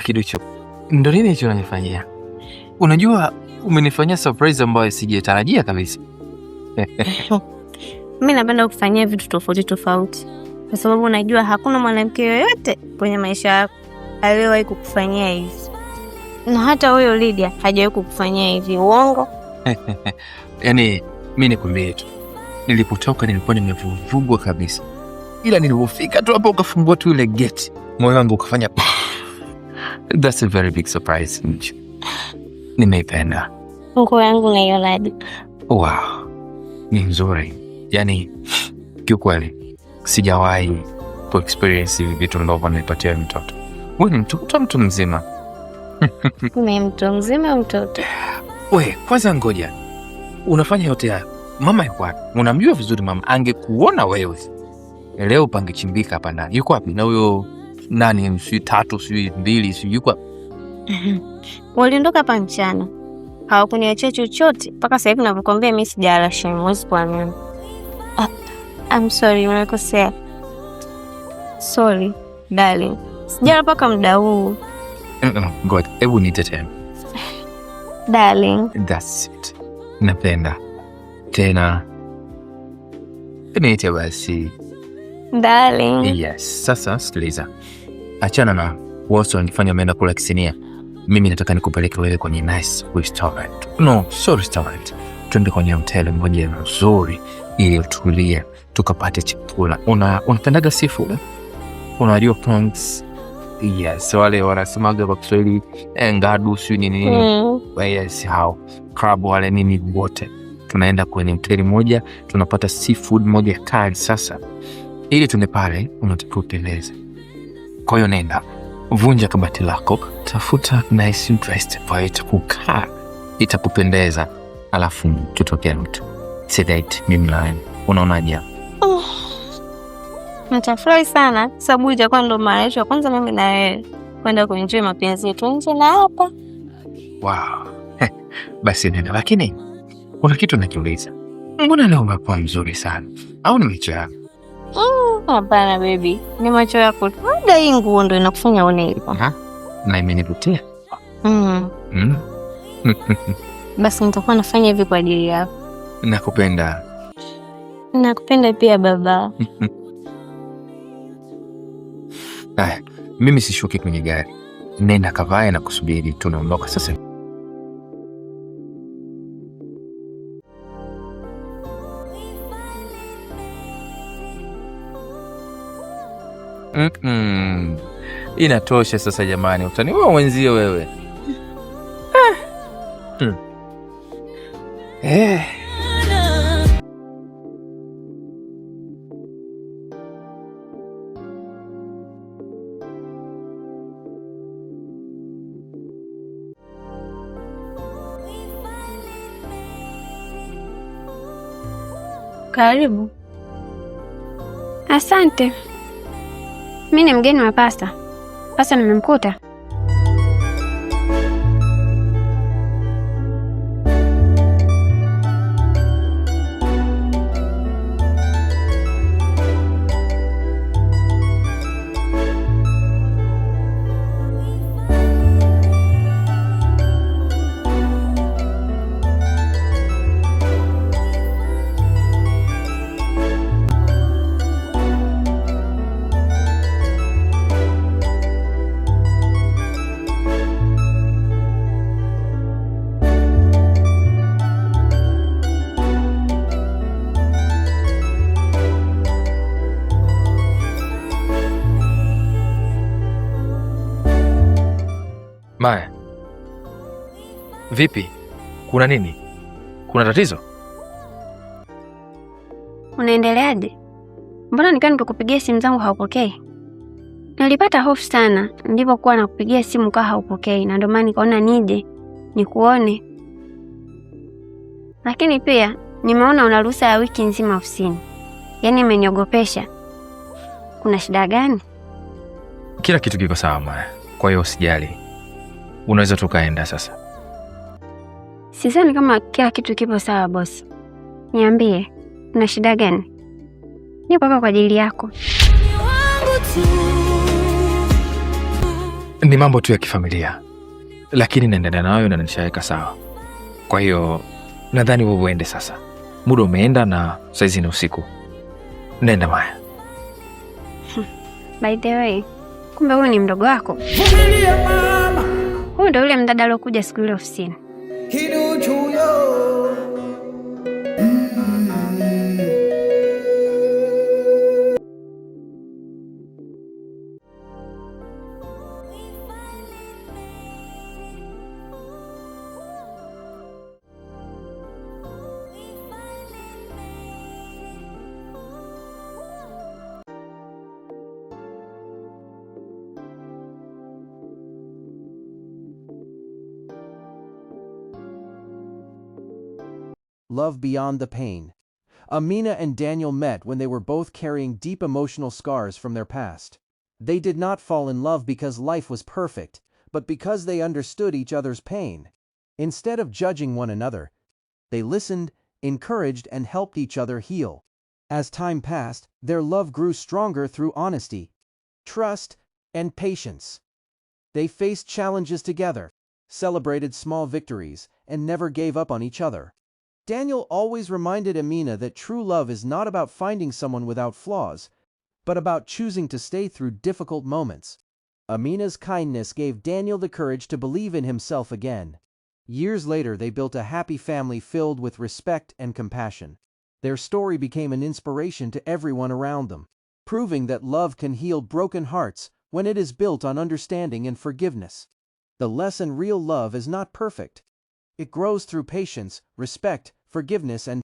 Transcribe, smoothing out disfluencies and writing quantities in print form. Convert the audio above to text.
kiduchu. Ndio nini hicho unanifanyia? Unajua umenifanyia surprise ambayo sijatarajia kabisa. Mimi napenda kufanyia vitu tofauti tofauti. Kwa sababu unajua hakuna mwanamke yoyote kwenye maisha yako aliyewahi kukufanyia hivi. Na hata huyo Lydia hajawahi kukufanyia hivi. Uongo? Yaani mimi nikwambie tu. Nilipotoka nilikuwa nimevurugwa kabisa. Ila nilipofika tu hapo ukafungua tu ile gate, moyo wangu ukafanya that's a very big surprise. Nimeipenda. Nguo yangu naionaje? Wow. Ni nzuri. Yaani kiukweli sijawahi ku experience vitu ambavyo nilipatia mtoto. Wewe ni mtu mzima. Ni mtu mzima mtoto. Wewe kwanza ngoja. Unafanya yote haya. Mama yuko wapi? Unamjua vizuri mama. Angekuona wewe leo pangechimbika hapa ndani. Yuko wapi? Na huyo nani? Si 3, si 2, si yuko. Waliondoka hapa mchana. Hawakuniachia chochote mpaka sasa hivi ninapokuambia mimi sijala mwezi kwa nini. I'm sorry, nimekosea. Sorry, darling. Sijala mpaka muda huu. God, hebu nitetee. Darling. That's it. Napenda. Tena. Niite basi. Darling. Yes, sasa sikiliza. Achana na wote wanifanya menda kula kisinia. Mimi nataka nikupeleke wewe kwenye nice restaurant. No, sorry restaurant. Twende kwenye hotel moja nzuri ili utulie, tukapate chakula. Unapendaga seafood? Unajua prawns? Yes, wale wanasemaga kwa Kiswahili ngadu si nini. Yes, how crab wale nini wote. Tunaenda kwenye hoteli moja, tunapata seafood moja kali. Sasa ili tuende pale unatakiwa uteleze. Kwa hiyo nenda, vunja kabati lako, tafuta nice dress ambayo itakukaa, itakupendeza, alafu tutokee mtu. Sedate mimi nawe. Unaonaje? Nitafurahi sana sababu itakuwa ndo mara yetu ya kwanza mimi na wewe kwenda kuenjoy mapenzi yetu nje na hapa. Wow. Basi nenda, lakini kuna kitu nakiuliza. Mbona leo umekuwa mzuri sana? Au ni macho yako? Hapana baby, ni macho yako. Labda hii nguo ndo inakufanya uone hivyo. Na imenivutia. Basi nitakuwa nafanya hivi kwa ajili yako. Nakupenda. Nakupenda pia baba. Mimi sishuki kwenye gari. Nenda kavae na kusubiri tunaondoka sasa. Inatosha sasa jamani, utaniua wenzio wewe. Karibu. Asante. Mimi ni mgeni wa pasta. Pasta nimemkuta. Maya. Vipi? Kuna nini? Kuna tatizo? Unaendeleaje? Mbona nikaa nikakupigia simu zangu haupokei? Nilipata hofu sana nilipokuwa nakupigia simu kaa haupokei, na ndio maana nikaona nije nikuone. Lakini pia nimeona una ruhusa ya wiki nzima ofisini. Yaani imeniogopesha. Kuna shida gani? Kila kitu kiko sawa Maya. Kwa hiyo usijali. Unaweza tukaenda sasa. Sidhani kama kila kitu kipo sawa boss. Niambie, una shida gani? Nipo hapa kwa ajili yako. Ni mambo tu ya kifamilia, lakini naendelea nayo na nishaweka sawa. Kwa hiyo nadhani wewe uende sasa, muda umeenda na saizi ni usiku. Nenda Maya. By the way, kumbe huyu ni mdogo wako? Huyu ndio yule mdada aliyokuja siku ile ofisini. Love Beyond the Pain. Amina and Daniel met when they were both carrying deep emotional scars from their past. They did not fall in love because life was perfect, but because they understood each other's pain. Instead of judging one another, they listened, encouraged, and helped each other heal. As time passed, their love grew stronger through honesty, trust, and patience. They faced challenges together, celebrated small victories, and never gave up on each other. Daniel always reminded Amina that true love is not about finding someone without flaws, but about choosing to stay through difficult moments. Amina's kindness gave Daniel the courage to believe in himself again. Years later, they built a happy family filled with respect and compassion. Their story became an inspiration to everyone around them, proving that love can heal broken hearts when it is built on understanding and forgiveness. The lesson: real love is not perfect. It grows through patience, respect, forgiveness, and